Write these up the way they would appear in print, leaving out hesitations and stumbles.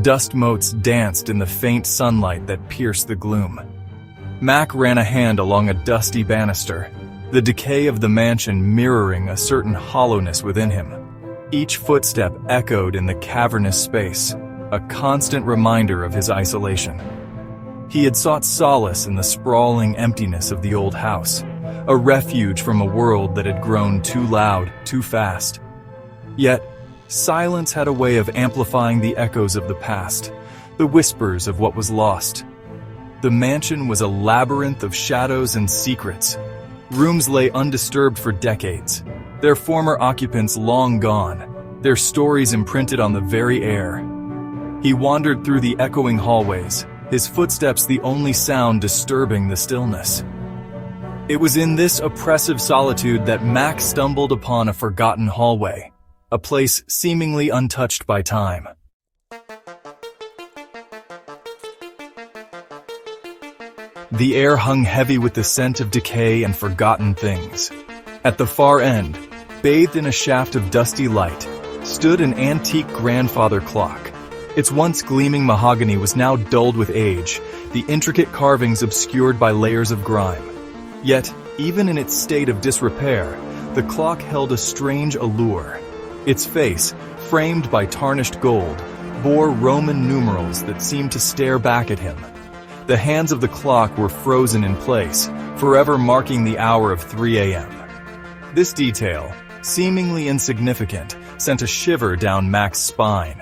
Dust motes danced in the faint sunlight that pierced the gloom. Mac ran a hand along a dusty banister, the decay of the mansion mirroring a certain hollowness within him. Each footstep echoed in the cavernous space, a constant reminder of his isolation. He had sought solace in the sprawling emptiness of the old house, a refuge from a world that had grown too loud, too fast. Yet, silence had a way of amplifying the echoes of the past, the whispers of what was lost. The mansion was a labyrinth of shadows and secrets. Rooms lay undisturbed for decades, their former occupants long gone, their stories imprinted on the very air. He wandered through the echoing hallways, his footsteps the only sound disturbing the stillness. It was in this oppressive solitude that Mac stumbled upon a forgotten hallway, a place seemingly untouched by time. The air hung heavy with the scent of decay and forgotten things. At the far end, bathed in a shaft of dusty light, stood an antique grandfather clock. Its once gleaming mahogany was now dulled with age, the intricate carvings obscured by layers of grime. Yet, even in its state of disrepair, the clock held a strange allure. Its face, framed by tarnished gold, bore Roman numerals that seemed to stare back at him. The hands of the clock were frozen in place, forever marking the hour of 3 a.m. This detail, seemingly insignificant, sent a shiver down Mac's spine.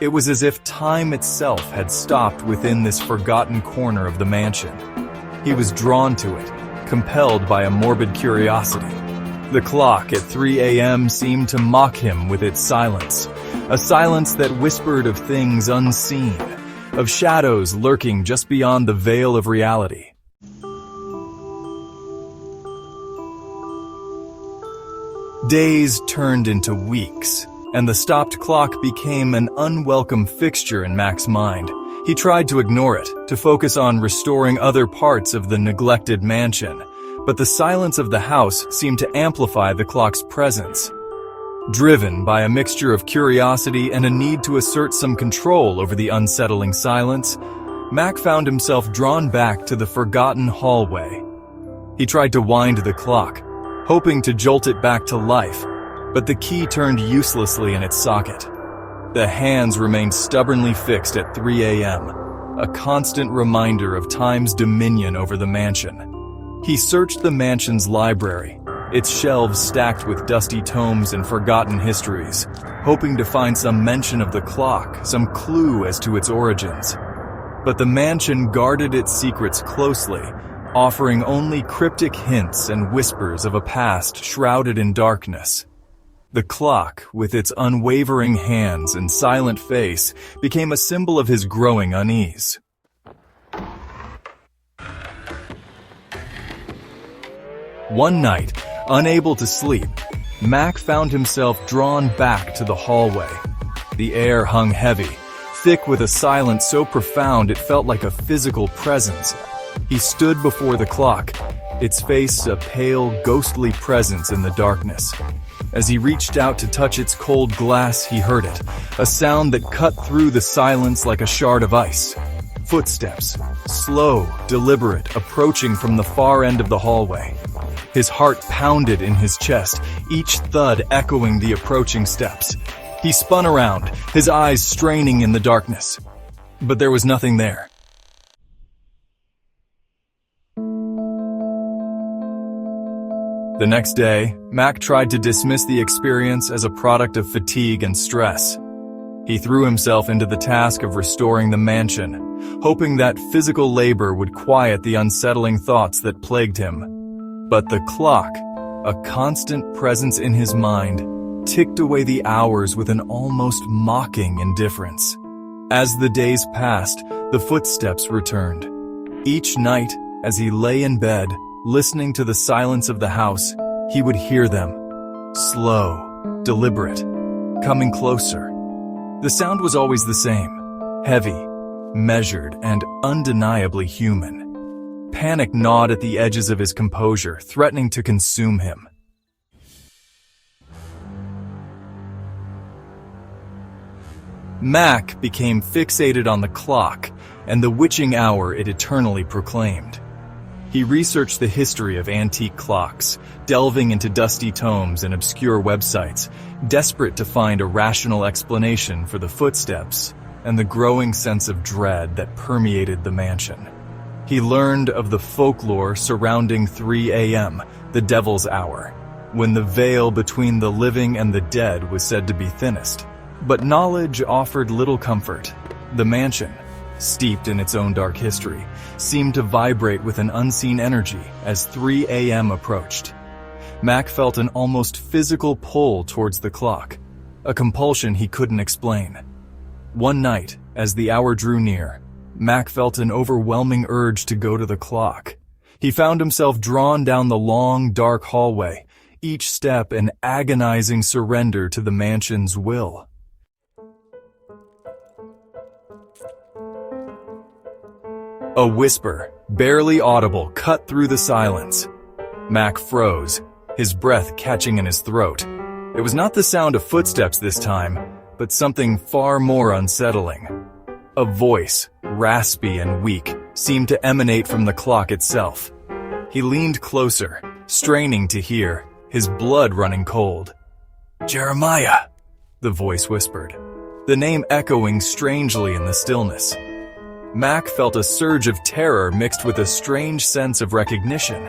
It was as if time itself had stopped within this forgotten corner of the mansion. He was drawn to it, compelled by a morbid curiosity. The clock at 3 a.m. seemed to mock him with its silence, a silence that whispered of things unseen, of shadows lurking just beyond the veil of reality. Days turned into weeks, and the stopped clock became an unwelcome fixture in Mac's mind. He tried to ignore it, to focus on restoring other parts of the neglected mansion, but the silence of the house seemed to amplify the clock's presence. Driven by a mixture of curiosity and a need to assert some control over the unsettling silence, Mac found himself drawn back to the forgotten hallway. He tried to wind the clock, hoping to jolt it back to life, but the key turned uselessly in its socket. The hands remained stubbornly fixed at 3 a.m., a constant reminder of time's dominion over the mansion. He searched the mansion's library, its shelves stacked with dusty tomes and forgotten histories, hoping to find some mention of the clock, some clue as to its origins. But the mansion guarded its secrets closely, offering only cryptic hints and whispers of a past shrouded in darkness. The clock, with its unwavering hands and silent face, became a symbol of his growing unease. One night, unable to sleep, Mac found himself drawn back to the hallway. The air hung heavy, thick with a silence so profound it felt like a physical presence. He stood before the clock, its face a pale, ghostly presence in the darkness. As he reached out to touch its cold glass, he heard it, a sound that cut through the silence like a shard of ice. Footsteps, slow, deliberate, approaching from the far end of the hallway. His heart pounded in his chest, each thud echoing the approaching steps. He spun around, his eyes straining in the darkness. But there was nothing there. The next day, Mac tried to dismiss the experience as a product of fatigue and stress. He threw himself into the task of restoring the mansion, hoping that physical labor would quiet the unsettling thoughts that plagued him. But the clock, a constant presence in his mind, ticked away the hours with an almost mocking indifference. As the days passed, the footsteps returned. Each night, as he lay in bed, listening to the silence of the house, he would hear them, slow, deliberate, coming closer. The sound was always the same, heavy, measured, and undeniably human. Panic gnawed at the edges of his composure, threatening to consume him. Mac became fixated on the clock and the witching hour it eternally proclaimed. He researched the history of antique clocks, delving into dusty tomes and obscure websites, desperate to find a rational explanation for the footsteps and the growing sense of dread that permeated the mansion. He learned of the folklore surrounding 3 a.m., the devil's hour, when the veil between the living and the dead was said to be thinnest. But knowledge offered little comfort. The mansion, steeped in its own dark history, seemed to vibrate with an unseen energy as 3 a.m. approached. Mac felt an almost physical pull towards the clock, a compulsion he couldn't explain. One night, as the hour drew near, Mac felt an overwhelming urge to go to the clock. He found himself drawn down the long, dark hallway, each step an agonizing surrender to the mansion's will. A whisper, barely audible, cut through the silence. Mac froze, his breath catching in his throat. It was not the sound of footsteps this time, but something far more unsettling. A voice, raspy and weak, seemed to emanate from the clock itself. He leaned closer, straining to hear, his blood running cold. "Jeremiah," the voice whispered, the name echoing strangely in the stillness. Mac felt a surge of terror mixed with a strange sense of recognition.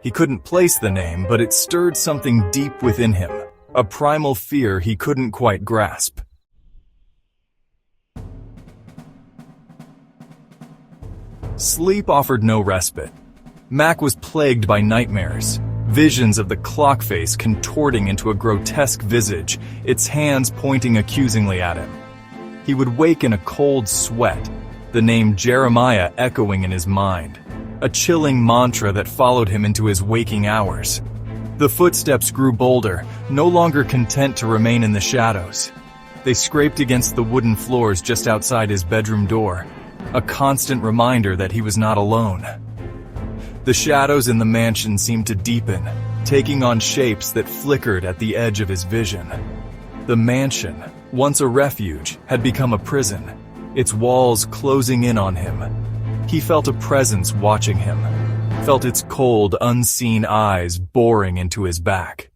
He couldn't place the name, but it stirred something deep within him, a primal fear he couldn't quite grasp. Sleep offered no respite. Mac was plagued by nightmares, visions of the clock face contorting into a grotesque visage, its hands pointing accusingly at him. He would wake in a cold sweat, the name Jeremiah echoing in his mind, a chilling mantra that followed him into his waking hours. The footsteps grew bolder, no longer content to remain in the shadows. They scraped against the wooden floors just outside his bedroom door, a constant reminder that he was not alone. The shadows in the mansion seemed to deepen, taking on shapes that flickered at the edge of his vision. The mansion, once a refuge, had become a prison, its walls closing in on him. He felt a presence watching him, felt its cold, unseen eyes boring into his back.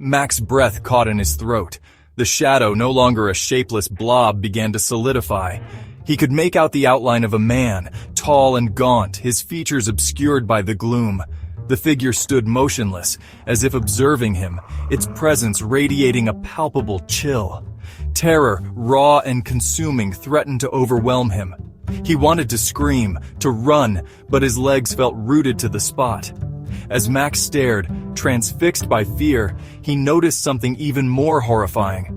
Mac's breath caught in his throat. The shadow, no longer a shapeless blob, began to solidify. He could make out the outline of a man, tall and gaunt, his features obscured by the gloom. The figure stood motionless, as if observing him, its presence radiating a palpable chill. Terror, raw and consuming, threatened to overwhelm him. He wanted to scream, to run, but his legs felt rooted to the spot. As Mac stared, transfixed by fear, he noticed something even more horrifying.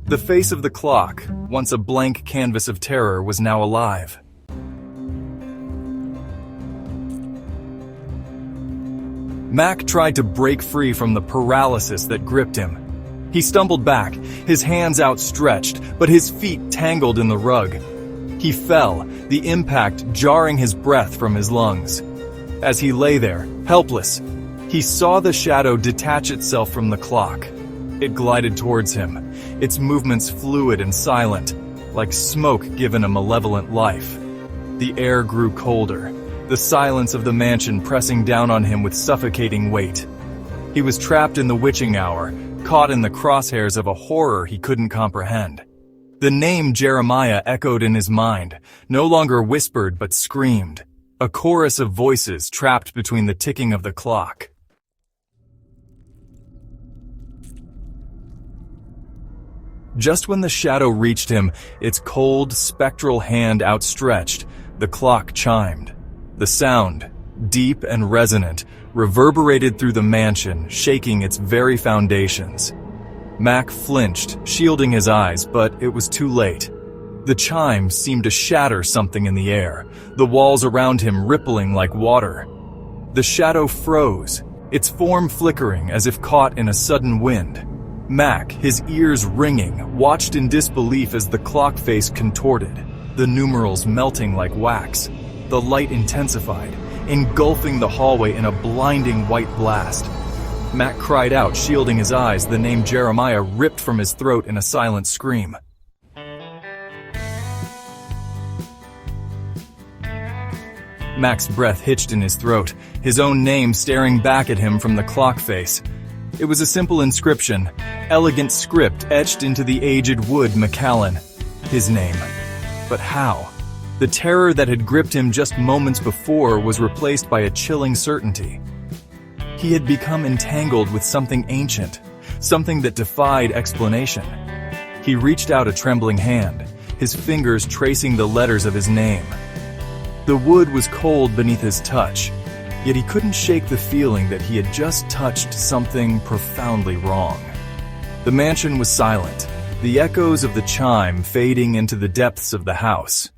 The face of the clock, once a blank canvas of terror, was now alive. Mac tried to break free from the paralysis that gripped him. He stumbled back, his hands outstretched, but his feet tangled in the rug. He fell, the impact jarring his breath from his lungs. As he lay there, helpless, he saw the shadow detach itself from the clock. It glided towards him, its movements fluid and silent, like smoke given a malevolent life. The air grew colder, the silence of the mansion pressing down on him with suffocating weight. He was trapped in the witching hour, caught in the crosshairs of a horror he couldn't comprehend. The name Jeremiah echoed in his mind, no longer whispered but screamed, a chorus of voices trapped between the ticking of the clock. Just when the shadow reached him, its cold, spectral hand outstretched, the clock chimed. The sound, deep and resonant, reverberated through the mansion, shaking its very foundations. Mac flinched, shielding his eyes, but it was too late. The chime seemed to shatter something in the air, the walls around him rippling like water. The shadow froze, its form flickering as if caught in a sudden wind. Mac, his ears ringing, watched in disbelief as the clock face contorted, the numerals melting like wax. The light intensified, engulfing the hallway in a blinding white blast. Mac cried out, shielding his eyes, the name Jeremiah ripped from his throat in a silent scream. Mac's breath hitched in his throat, his own name staring back at him from the clock face. It was a simple inscription, elegant script etched into the aged wood. McAllen. His name. But how? The terror that had gripped him just moments before was replaced by a chilling certainty. He had become entangled with something ancient, something that defied explanation. He reached out a trembling hand, his fingers tracing the letters of his name. The wood was cold beneath his touch, yet he couldn't shake the feeling that he had just touched something profoundly wrong. The mansion was silent, the echoes of the chime fading into the depths of the house.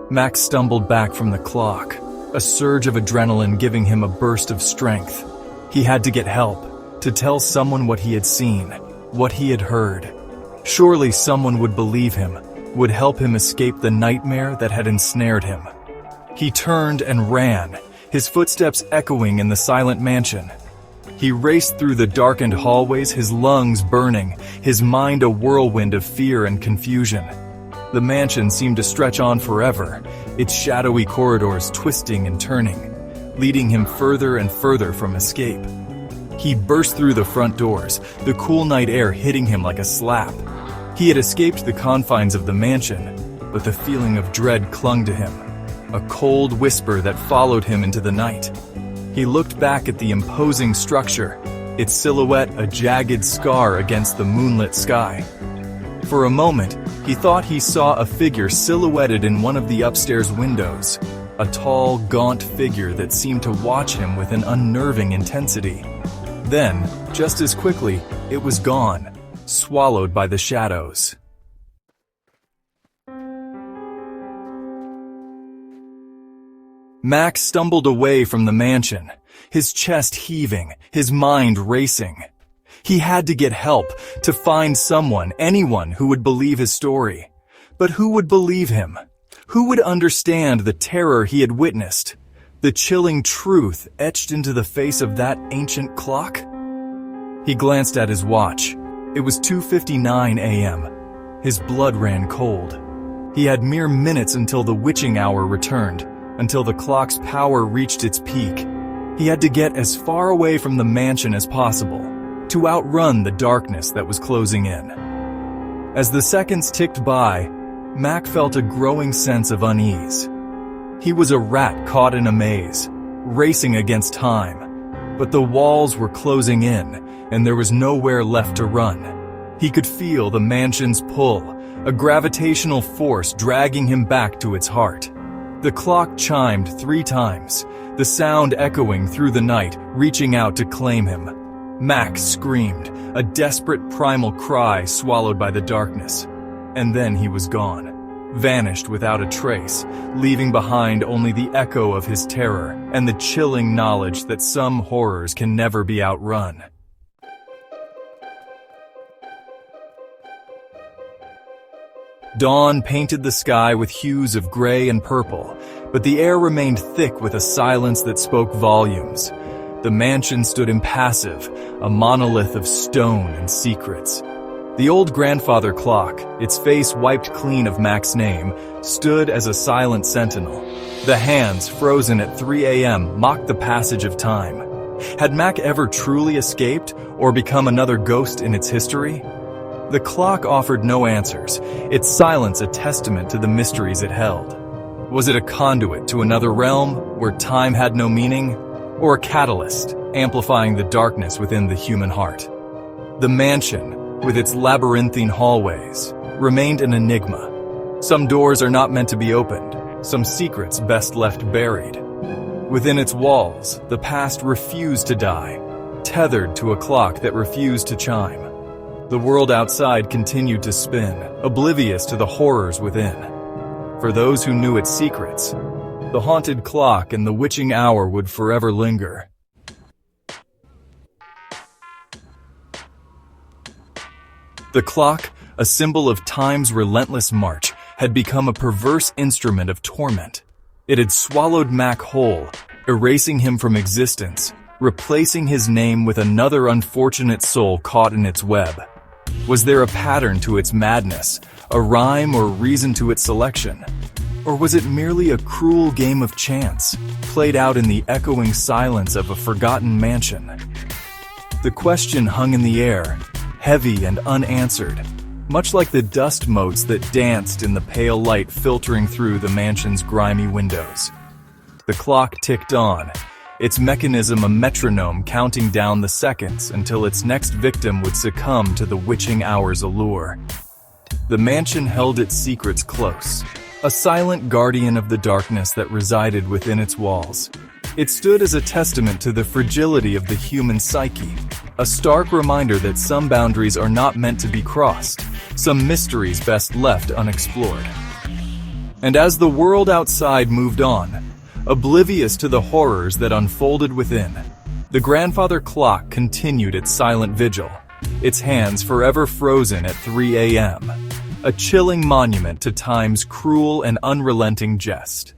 Max stumbled back from the clock, a surge of adrenaline giving him a burst of strength. He had to get help, to tell someone what he had seen, what he had heard. Surely someone would believe him, would help him escape the nightmare that had ensnared him. He turned and ran, his footsteps echoing in the silent mansion. He raced through the darkened hallways, his lungs burning, his mind a whirlwind of fear and confusion. The mansion seemed to stretch on forever, its shadowy corridors twisting and turning, leading him further and further from escape. He burst through the front doors, the cool night air hitting him like a slap. He had escaped the confines of the mansion, but the feeling of dread clung to him, a cold whisper that followed him into the night. He looked back at the imposing structure, its silhouette a jagged scar against the moonlit sky. For a moment, he thought he saw a figure silhouetted in one of the upstairs windows, a tall, gaunt figure that seemed to watch him with an unnerving intensity. Then, just as quickly, it was gone, swallowed by the shadows. Max stumbled away from the mansion, his chest heaving, his mind racing. He had to get help, to find someone, anyone who would believe his story. But who would believe him? Who would understand the terror he had witnessed? The chilling truth etched into the face of that ancient clock? He glanced at his watch. It was 2:59 a.m. His blood ran cold. He had mere minutes until the witching hour returned, until the clock's power reached its peak. He had to get as far away from the mansion as possible, to outrun the darkness that was closing in. As the seconds ticked by, Mac felt a growing sense of unease. He was a rat caught in a maze, racing against time. But the walls were closing in, and there was nowhere left to run. He could feel the mansion's pull, a gravitational force dragging him back to its heart. The clock chimed 3 times, the sound echoing through the night, reaching out to claim him. Max screamed, a desperate primal cry swallowed by the darkness. And then he was gone, vanished without a trace, leaving behind only the echo of his terror and the chilling knowledge that some horrors can never be outrun. Dawn painted the sky with hues of gray and purple, but the air remained thick with a silence that spoke volumes. The mansion stood impassive, a monolith of stone and secrets. The old grandfather clock, its face wiped clean of Mac's name, stood as a silent sentinel. The hands, frozen at 3 a.m., mocked the passage of time. Had Mac ever truly escaped, or become another ghost in its history? The clock offered no answers, its silence a testament to the mysteries it held. Was it a conduit to another realm, where time had no meaning, or a catalyst, amplifying the darkness within the human heart? The mansion, with its labyrinthine hallways, remained an enigma. Some doors are not meant to be opened, some secrets best left buried. Within its walls, the past refused to die, tethered to a clock that refused to chime. The world outside continued to spin, oblivious to the horrors within. For those who knew its secrets, the haunted clock and the witching hour would forever linger. The clock, a symbol of time's relentless march, had become a perverse instrument of torment. It had swallowed Mac whole, erasing him from existence, replacing his name with another unfortunate soul caught in its web. Was there a pattern to its madness, a rhyme or reason to its selection? Or was it merely a cruel game of chance, played out in the echoing silence of a forgotten mansion? The question hung in the air, heavy and unanswered, much like the dust motes that danced in the pale light filtering through the mansion's grimy windows. The clock ticked on, its mechanism a metronome counting down the seconds until its next victim would succumb to the witching hour's allure. The mansion held its secrets close, a silent guardian of the darkness that resided within its walls. It stood as a testament to the fragility of the human psyche, a stark reminder that some boundaries are not meant to be crossed, some mysteries best left unexplored. And as the world outside moved on, oblivious to the horrors that unfolded within, the grandfather clock continued its silent vigil, its hands forever frozen at 3 a.m., a chilling monument to time's cruel and unrelenting jest.